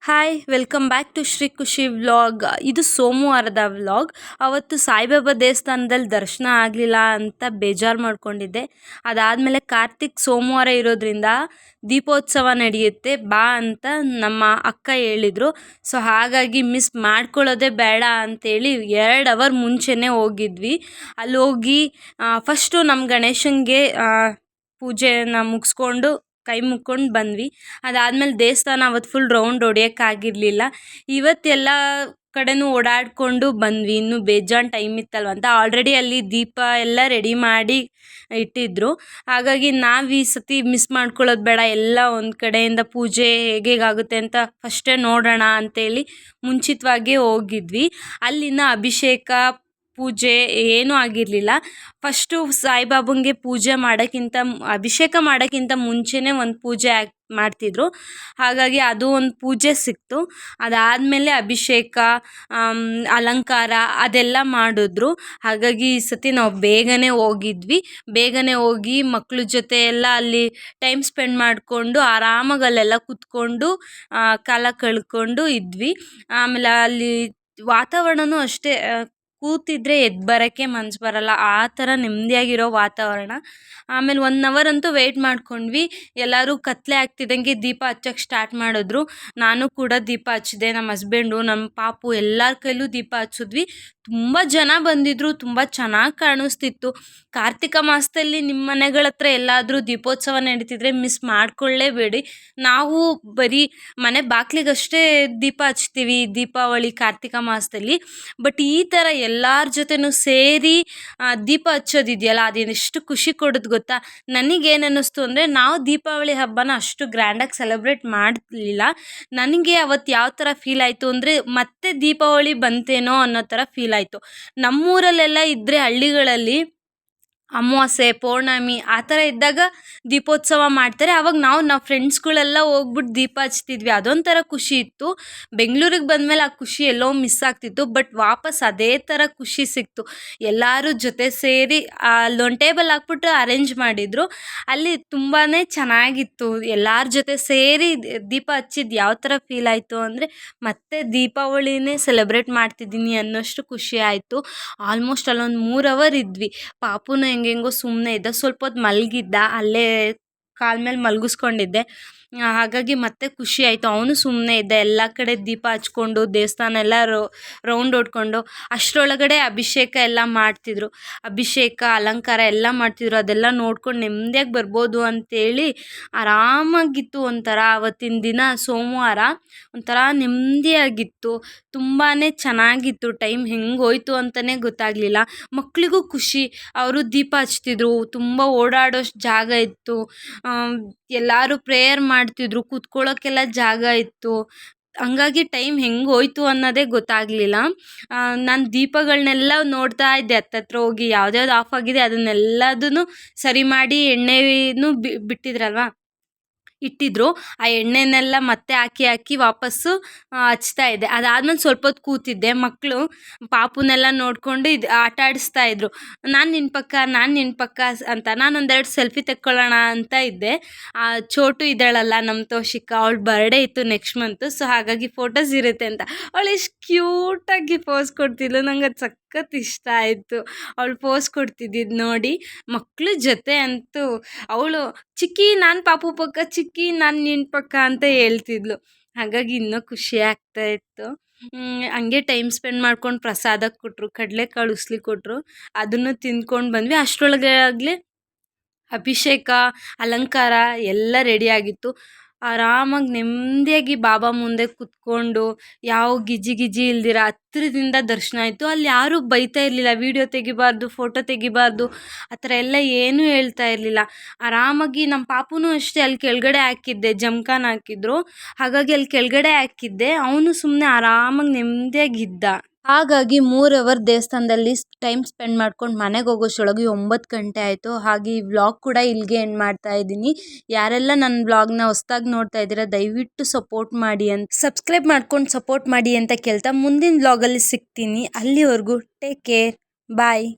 Hi welcome back to Shri Khushi vlog. ಇದು ಸೋಮವಾರದ vlog. ಅವತ್ತು ಸಾಯಿಬಾಬಾ ದೇವಸ್ಥಾನದಲ್ಲಿ ದರ್ಶನ ಆಗಲಿಲ್ಲ ಅಂತ ಬೇಜಾರು ಮಾಡ್ಕೊಂಡಿದ್ದೆ. ಅದಾದಮೇಲೆ ಕಾರ್ತಿಕ್ ಸೋಮವಾರ ಇರೋದ್ರಿಂದ ದೀಪೋತ್ಸವ ನಡೆಯುತ್ತೆ ಬಾ ಅಂತ ನಮ್ಮ ಅಕ್ಕ ಹೇಳಿದರು. ಸೊ ಹಾಗಾಗಿ ಮಿಸ್ ಮಾಡ್ಕೊಳ್ಳೋದೇ ಬೇಡ ಅಂತೇಳಿ 2 ಅವರ್ ಮುಂಚೆನೇ ಹೋಗಿದ್ವಿ. ಅಲ್ಲಿ ಹೋಗಿ ಫಸ್ಟು ನಮ್ಮ ಗಣೇಶನಿಗೆ ಪೂಜೆನ ಮುಗಿಸ್ಕೊಂಡು ಕೈ ಮುಕ್ಕೊಂಡು ಬಂದ್ವಿ. ಅದಾದಮೇಲೆ ದೇವಸ್ಥಾನ ಅವತ್ತು ಫುಲ್ ರೌಂಡ್ ಹೊಡಿಯೋಕ್ಕಾಗಿರಲಿಲ್ಲ. ಇವತ್ತೆಲ್ಲ ಕಡೆನೂ ಓಡಾಡಿಕೊಂಡು ಬಂದ್ವಿ. ಇನ್ನೂ ಬೇಜಾನ್ ಟೈಮ್ ಇತ್ತಲ್ವ ಅಂತ ಆಲ್ರೆಡಿ ಅಲ್ಲಿ ದೀಪ ಎಲ್ಲ ರೆಡಿ ಮಾಡಿ ಇಟ್ಟಿದ್ದರು. ಹಾಗಾಗಿ ನಾವು ಈ ಸತಿ ಮಿಸ್ ಮಾಡ್ಕೊಳ್ಳೋದು ಬೇಡ, ಎಲ್ಲ ಒಂದು ಕಡೆಯಿಂದ ಪೂಜೆ ಹೇಗೇಗಾಗುತ್ತೆ ಅಂತ ಫಸ್ಟೇ ನೋಡೋಣ ಅಂತೇಳಿ ಮುಂಚಿತವಾಗೇ ಹೋಗಿದ್ವಿ. ಅಲ್ಲಿನ ಅಭಿಷೇಕ ಪೂಜೆ ಏನೂ ಆಗಿರಲಿಲ್ಲ. ಫಸ್ಟು ಸಾಯಿಬಾಬಂಗೆ ಅಭಿಷೇಕ ಮಾಡೋಕ್ಕಿಂತ ಮುಂಚೆನೇ ಒಂದು ಪೂಜೆ ಮಾಡ್ತಿದ್ರು. ಹಾಗಾಗಿ ಅದು ಒಂದು ಪೂಜೆ ಸಿಕ್ತು. ಅದಾದಮೇಲೆ ಅಭಿಷೇಕ, ಅಲಂಕಾರ ಅದೆಲ್ಲ ಮಾಡಿದ್ರು. ಹಾಗಾಗಿ ಈ ಸತಿ ನಾವು ಬೇಗನೆ ಹೋಗಿದ್ವಿ. ಬೇಗನೆ ಹೋಗಿ ಮಕ್ಳ ಜೊತೆ ಎಲ್ಲ ಅಲ್ಲಿ ಟೈಮ್ ಸ್ಪೆಂಡ್ ಮಾಡಿಕೊಂಡು ಆರಾಮಾಗಿ ಅಲ್ಲೆಲ್ಲ ಕೂತ್ಕೊಂಡು ಕಾಲ ಕಳ್ಕೊಂಡು ಇದ್ವಿ. ಆಮೇಲೆ ಅಲ್ಲಿ ವಾತಾವರಣವೂ ಅಷ್ಟೇ, ಕೂತಿದ್ರೆ ಎದ್ದು ಬರೋಕ್ಕೆ ಮನ್ಸು ಬರಲ್ಲ, ಆ ಥರ ನೆಮ್ಮದಿಯಾಗಿರೋ ವಾತಾವರಣ. ಆಮೇಲೆ 1 ಅವರ್ ಅಂತೂ ವೆಯ್ಟ್ ಮಾಡ್ಕೊಂಡ್ವಿ. ಎಲ್ಲರೂ ಕತ್ಲೆ ಆಗ್ತಿದ್ದಂಗೆ ದೀಪ ಹಚ್ಚೋಕ್ಕೆ ಸ್ಟಾರ್ಟ್ ಮಾಡಿದ್ರು. ನಾನು ಕೂಡ ದೀಪ ಹಚ್ಚಿದೆ, ನಮ್ಮ ಹಸ್ಬೆಂಡು, ನಮ್ಮ ಪಾಪು ಎಲ್ಲರ ಕೈಲೂ ದೀಪ ಹಚ್ಚಿದ್ವಿ. ತುಂಬ ಜನ ಬಂದಿದ್ದರು, ತುಂಬ ಚೆನ್ನಾಗಿ ಕಾಣಿಸ್ತಿತ್ತು. ಕಾರ್ತಿಕ ಮಾಸದಲ್ಲಿ ನಿಮ್ಮ ಮನೆಗಳ ಹತ್ರ ಎಲ್ಲಾದರೂ ದೀಪೋತ್ಸವ ನಡೀತಿದ್ರೆ ಮಿಸ್ ಮಾಡ್ಕೊಳ್ಳೇಬೇಡಿ. ನಾವು ಬರೀ ಮನೆ ಬಾಗಿಲಿಗಷ್ಟೇ ದೀಪ ಹಚ್ತೀವಿ ದೀಪಾವಳಿ ಕಾರ್ತಿಕ ಮಾಸದಲ್ಲಿ. ಬಟ್ ಈ ಥರ ಎಲ್ಲರ ಜೊತೆನೂ ಸೇರಿ ದೀಪ ಹಚ್ಚೋದಿದೆಯಲ್ಲ, ಅದೆಷ್ಟು ಖುಷಿ ಕೊಡೋದು ಗೊತ್ತಾ. ನನಗೇನು ಅನ್ನಿಸ್ತು ಅಂದರೆ, ನಾವು ದೀಪಾವಳಿ ಹಬ್ಬನ ಅಷ್ಟು ಗ್ರ್ಯಾಂಡಾಗಿ ಸೆಲೆಬ್ರೇಟ್ ಮಾಡಲಿಲ್ಲ. ನನಗೆ ಅವತ್ತು ಯಾವ ಥರ ಫೀಲ್ ಆಯಿತು ಅಂದರೆ, ಮತ್ತೆ ದೀಪಾವಳಿ ಬಂತೇನೋ ಅನ್ನೋ ಥರ ಫೀಲ್ ಆಯಿತು. ನಮ್ಮೂರಲ್ಲೆಲ್ಲ ಇದ್ದರೆ ಹಳ್ಳಿಗಳಲ್ಲಿ ಅಮಾವಾಸ್ಯೆ, ಪೌರ್ಣಮಿ ಆ ಥರ ಇದ್ದಾಗ ದೀಪೋತ್ಸವ ಮಾಡ್ತಾರೆ. ಆವಾಗ ನಾವು ಫ್ರೆಂಡ್ಸ್ಗಳೆಲ್ಲ ಹೋಗ್ಬಿಟ್ಟು ದೀಪ ಹಚ್ತಿದ್ವಿ. ಅದೊಂಥರ ಖುಷಿ ಇತ್ತು. ಬೆಂಗಳೂರಿಗೆ ಬಂದಮೇಲೆ ಆ ಖುಷಿ ಎಲ್ಲೋ ಮಿಸ್ ಆಗ್ತಿತ್ತು. ಬಟ್ ವಾಪಸ್ ಅದೇ ಥರ ಖುಷಿ ಸಿಕ್ತು. ಎಲ್ಲರೂ ಜೊತೆ ಸೇರಿ ಅಲ್ಲೊಂದು ಟೇಬಲ್ ಹಾಕ್ಬಿಟ್ಟು ಅರೇಂಜ್ ಮಾಡಿದರು. ಅಲ್ಲಿ ತುಂಬಾ ಚೆನ್ನಾಗಿತ್ತು. ಎಲ್ಲರ ಜೊತೆ ಸೇರಿ ದೀಪ ಹಚ್ಚಿದ್ದು ಯಾವ ಥರ ಫೀಲ್ ಆಯಿತು ಅಂದರೆ, ಮತ್ತೆ ದೀಪಾವಳಿನೇ ಸೆಲೆಬ್ರೇಟ್ ಮಾಡ್ತಿದ್ದೀನಿ ಅನ್ನೋಷ್ಟು ಖುಷಿ ಆಯಿತು. ಆಲ್ಮೋಸ್ಟ್ ಅಲ್ಲೊಂದು 3 ಅವರ್ ಇದ್ವಿ. ಪಾಪುನ ಹೆಂಗೆಂಗೋ ಸುಮ್ಮನೆ ಇದ್ದ, ಸ್ವಲ್ಪ ಹೊತ್ತು ಮಲಗಿದ್ದ, ಅಲ್ಲೇ ಕಾಲ ಮೇಲೆ ಮಲಗಿಸ್ಕೊಂಡಿದ್ದೆ. ಹಾಗಾಗಿ ಮತ್ತೆ ಖುಷಿ ಆಯಿತು. ಅವನು ಸುಮ್ಮನೆ ಇದ್ದ, ಎಲ್ಲ ಕಡೆ ದೀಪ ಹಚ್ಕೊಂಡು ದೇವಸ್ಥಾನ ಎಲ್ಲ ರೌಂಡ್ ಹೊಡ್ಕೊಂಡು. ಅಷ್ಟರೊಳಗಡೆ ಅಭಿಷೇಕ ಎಲ್ಲ ಮಾಡ್ತಿದ್ರು. ಅಭಿಷೇಕ ಅಲಂಕಾರ ಎಲ್ಲ ಮಾಡ್ತಿದ್ರು. ಅದೆಲ್ಲ ನೋಡ್ಕೊಂಡು ನೆಮ್ಮದಿಯಾಗಿ ಬರ್ಬೋದು ಅಂತೇಳಿ ಆರಾಮಾಗಿತ್ತು. ಒಂಥರ ಆವತ್ತಿನ ದಿನ ಸೋಮವಾರ ಒಂಥರ ನೆಮ್ಮದಿಯಾಗಿತ್ತು. ತುಂಬಾ ಚೆನ್ನಾಗಿತ್ತು. ಟೈಮ್ ಹೆಂಗೆ ಹೋಯ್ತು ಅಂತಲೇ ಗೊತ್ತಾಗಲಿಲ್ಲ. ಮಕ್ಕಳಿಗೂ ಖುಷಿ, ಅವರು ದೀಪ ಹಚ್ತಿದ್ರು. ತುಂಬ ಓಡಾಡೋಷ್ಟು ಜಾಗ ಇತ್ತು. ಎಲ್ಲರೂ ಪ್ರೇಯರ್ ಮಾಡ್ತಿದ್ರು, ಕೂತ್ಕೊಳ್ಳೋಕ್ಕೆಲ್ಲ ಜಾಗ ಇತ್ತು. ಹಂಗಾಗಿ ಟೈಮ್ ಹೆಂಗೆ ಹೋಯ್ತು ಅನ್ನೋದೇ ಗೊತ್ತಾಗಲಿಲ್ಲ. ನಾನು ದೀಪಗಳನ್ನೆಲ್ಲ ನೋಡ್ತಾ ಇದ್ದೆ, ಹತ್ತತ್ರ ಹೋಗಿ ಯಾವ್ದ್ಯಾವ್ದು ಆಫ್ ಆಗಿದೆ ಅದನ್ನೆಲ್ಲದನ್ನು ಸರಿ ಮಾಡಿ ಎಣ್ಣೆನೂ ಬಿಟ್ಟಿದ್ರಲ್ವ, ಇಟ್ಟಿದ್ರು. ಆ ಎಣ್ಣೆನೆಲ್ಲ ಮತ್ತೆ ಹಾಕಿ ವಾಪಸ್ಸು ಹಚ್ತಾ ಇದ್ದೆ. ಅದಾದ್ಮೇಲೆ ಸ್ವಲ್ಪ ಹೊತ್ತು ಕೂತಿದ್ದೆ. ಮಕ್ಕಳು ಪಾಪುನೆಲ್ಲ ನೋಡಿಕೊಂಡು ಆಟ ಆಡಿಸ್ತಾ ಇದ್ರು. ನಾನು ನಿನ್ನ ಪಕ್ಕ ಅಂತ. ನಾನು ಒಂದೆರಡು ಸೆಲ್ಫಿ ತೆಕ್ಕೊಳ್ಳೋಣ ಅಂತ ಇದ್ದೆ. ಚೋಟು ಇದ್ದಾಳಲ್ಲ ನಮ್ಮ ತೋಷಿಕ, ಅವಳ ಬರ್ಡೇ ಇತ್ತು ನೆಕ್ಸ್ಟ್ ಮಂತು. ಸೊ ಹಾಗಾಗಿ ಫೋಟೋಸ್ ಇರುತ್ತೆ ಅಂತ ಅವಳು ಎಷ್ಟು ಕ್ಯೂಟಾಗಿ ಪೋಸ್ ಕೊಡ್ತಿದ್ಲು. ನಂಗೆ ಅದು ಸಖತ್ ಇಷ್ಟ ಆಯಿತು. ಅವಳು ಪೋಸ್ ಕೊಡ್ತಿದ್ದಿದ್ದು ನೋಡಿ. ಮಕ್ಳ ಜೊತೆ ಅಂತೂ ಅವಳು ಚಿಕ್ಕಿ ನಾನು ಪಾಪು ಪಕ್ಕ, ಚಿಕ್ಕಿ ನಾನು ನಿನ್ನ ಪಕ್ಕ ಅಂತ ಹೇಳ್ತಿದ್ಲು. ಹಾಗಾಗಿ ಇನ್ನೂ ಖುಷಿ ಆಗ್ತಾ ಇತ್ತು. ಹಂಗೆ ಟೈಮ್ ಸ್ಪೆಂಡ್ ಮಾಡ್ಕೊಂಡು ಪ್ರಸಾದ ಕೊಟ್ಟರು, ಕಡಲೆಕಾಳು ಉಸ್ಲಿ ಕೊಟ್ಟರು. ಅದನ್ನು ತಿಂದ್ಕೊಂಡು ಬಂದ್ವಿ. ಅಷ್ಟರೊಳಗಾಗಲೇ ಅಭಿಷೇಕ ಅಲಂಕಾರ ಎಲ್ಲ ರೆಡಿಯಾಗಿತ್ತು. ಆರಾಮಾಗಿ ನೆಮ್ಮದಿಯಾಗಿ ಬಾಬಾ ಮುಂದೆ ಕೂತ್ಕೊಂಡು ಯಾವ ಗಿಜಿ ಇಲ್ದಿರ ಹತ್ತಿರದಿಂದ ದರ್ಶನ ಆಯಿತು. ಅಲ್ಲಿ ಯಾರೂ ಬೈತಾ ಇರಲಿಲ್ಲ, ವೀಡಿಯೋ ತೆಗಿಬಾರ್ದು, ಫೋಟೋ ತೆಗಿಬಾರ್ದು, ಆ ಥರ ಎಲ್ಲ ಏನೂ ಹೇಳ್ತಾ ಇರಲಿಲ್ಲ. ಆರಾಮಾಗಿ ನಮ್ಮ ಪಾಪುನೂ ಅಷ್ಟೇ ಅಲ್ಲಿ ಕೆಳಗಡೆ ಹಾಕಿದ್ದೆ, ಜಮ್ಖಾನ ಹಾಕಿದ್ರು. ಹಾಗಾಗಿ ಅಲ್ಲಿ ಕೆಳಗಡೆ ಹಾಕಿದ್ದೆ. ಅವನು ಸುಮ್ಮನೆ ಆರಾಮಾಗಿ ನೆಮ್ಮದಿಯಾಗಿದ್ದ. ಹಾಗಾಗಿ 3 ಅವರ್ ದೇವಸ್ಥಾನದಲ್ಲಿ ಟೈಮ್ ಸ್ಪೆಂಡ್ ಮಾಡ್ಕೊಂಡು ಮನೆಗೆ ಹೋಗೋಷ್ಟರೊಳಗೆ 9 ಗಂಟೆ ಆಯಿತು. ಹಾಗೆ ಈ ವ್ಲಾಗ್ ಕೂಡ ಇಲ್ಲಿಗೆ ಎಂಡ್ ಮಾಡ್ತಾ ಇದ್ದೀನಿ. ಯಾರೆಲ್ಲ ನನ್ನ ವ್ಲಾಗ್ನ ಹೊಸ್ದಾಗಿ ನೋಡ್ತಾ ಇದ್ದೀರಾ ದಯವಿಟ್ಟು ಸಬ್ಸ್ಕ್ರೈಬ್ ಮಾಡ್ಕೊಂಡು ಸಪೋರ್ಟ್ ಮಾಡಿ ಅಂತ ಕೇಳ್ತಾ ಮುಂದಿನ ವ್ಲಾಗಲ್ಲಿ ಸಿಗ್ತೀನಿ. ಅಲ್ಲಿವರೆಗೂ ಟೇಕ್ ಕೇರ್, ಬಾಯ್.